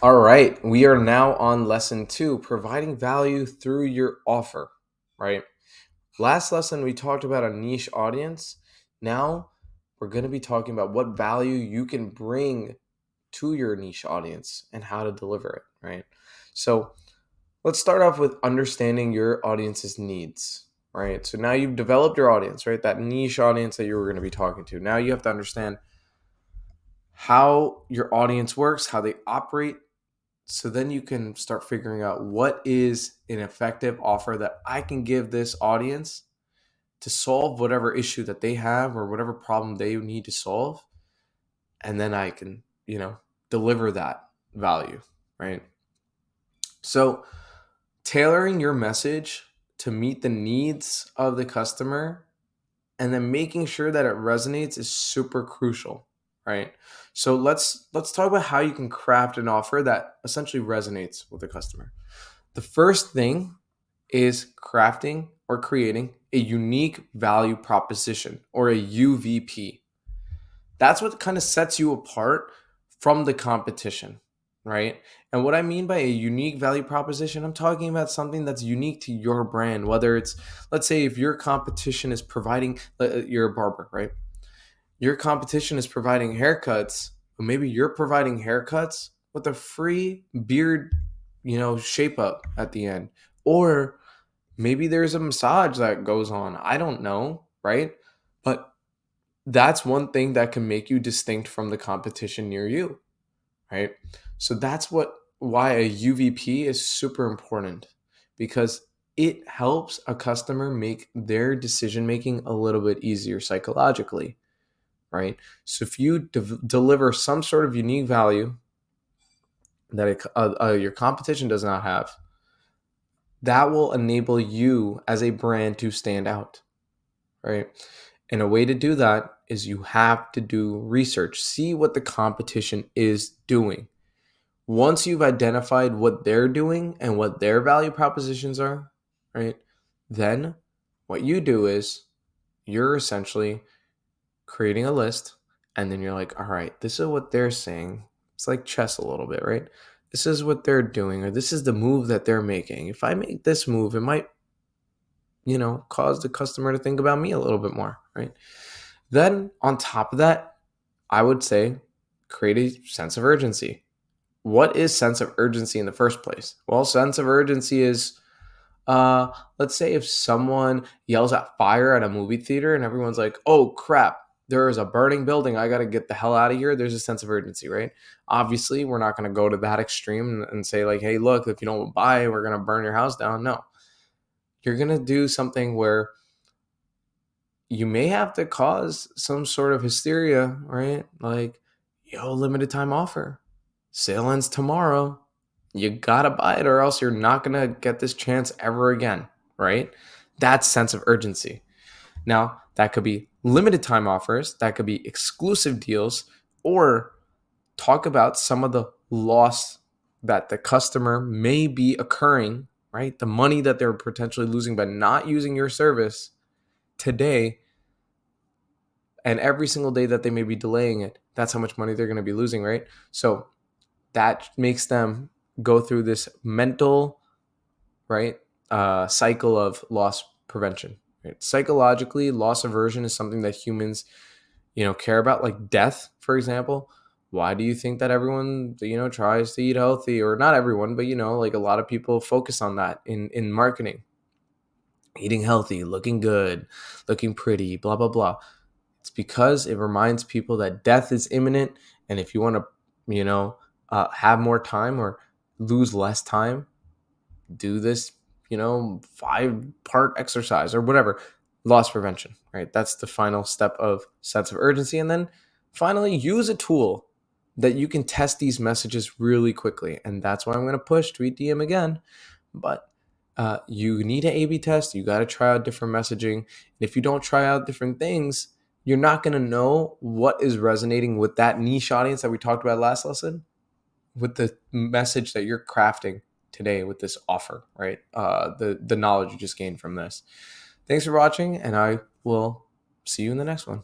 All right, we are now on lesson two, providing value through your offer, right? Last lesson, we talked about a niche audience. Now, we're going to be talking about what value you can bring to your niche audience and how to deliver it, right? So, let's start off with understanding your audience's needs, right? So, now you've developed your audience, right? That niche audience that you were going to be talking to. Now, you have to understand how your audience works, how they operate, so then you can start figuring out what is an effective offer that I can give this audience to solve whatever issue that they have or whatever problem they need to solve. And then I can, deliver that value, right? So tailoring your message to meet the needs of the customer and then making sure that it resonates is super crucial, right? So let's talk about how you can craft an offer that essentially resonates with the customer. The first thing is crafting or creating a unique value proposition or a UVP. That's what kind of sets you apart from the competition, right? And what I mean by a unique value proposition, I'm talking about something that's unique to your brand, whether it's, let's say, if your competition is providing, you're a barber, right? Your competition is providing haircuts, but maybe you're providing haircuts with a free beard, shape up at the end. Or maybe there's a massage that goes on. I don't know, right? But that's one thing that can make you distinct from the competition near you, right? So that's why a UVP is super important because it helps a customer make their decision making a little bit easier psychologically, right? So if you deliver some sort of unique value that your competition does not have, that will enable you as a brand to stand out, right? And a way to do that is you have to do research, see what the competition is doing. Once you've identified what they're doing and what their value propositions are, right? Then what you do is you're essentially creating a list and then you're like, all right, this is what they're saying. It's like chess a little bit, right? This is what they're doing, or this is the move that they're making. If I make this move, it might, cause the customer to think about me a little bit more, right? Then on top of that, I would say create a sense of urgency. What is sense of urgency in the first place? Well, sense of urgency is let's say if someone yells at fire at a movie theater and everyone's like, "Oh crap, there is a burning building. I got to get the hell out of here." There's a sense of urgency, right? Obviously, we're not going to go to that extreme and say like, "Hey, look, if you don't buy, we're going to burn your house down." No. You're going to do something where you may have to cause some sort of hysteria, right? Like, yo, limited time offer. Sale ends tomorrow. You gotta buy it or else you're not gonna get this chance ever again, right? That's sense of urgency. Now, that could be limited time offers, that could be exclusive deals, or talk about some of the loss that the customer may be occurring, right? The money that they're potentially losing by not using your service today and every single day that they may be delaying it. That's how much money they're going to be losing, right? So that makes them go through this mental, right, cycle of loss prevention. Right? Psychologically, loss aversion is something that humans, care about, like death, for example. Why do you think that everyone, tries to eat healthy, or not everyone, but like a lot of people focus on that in marketing, eating healthy, looking good, looking pretty, blah blah blah. It's because it reminds people that death is imminent, and if you want to, have more time or lose less time, do this, 5-part exercise or whatever. Loss prevention, right? That's the final step of sense of urgency. And then finally, use a tool that you can test these messages really quickly. And that's why I'm going to push Tweet DM again. But you need an A/B test. You got to try out different messaging. And if you don't try out different things, you're not going to know what is resonating with that niche audience that we talked about last lesson, with the message that you're crafting today with this offer, right? The knowledge you just gained from this. Thanks for watching, and I will see you in the next one.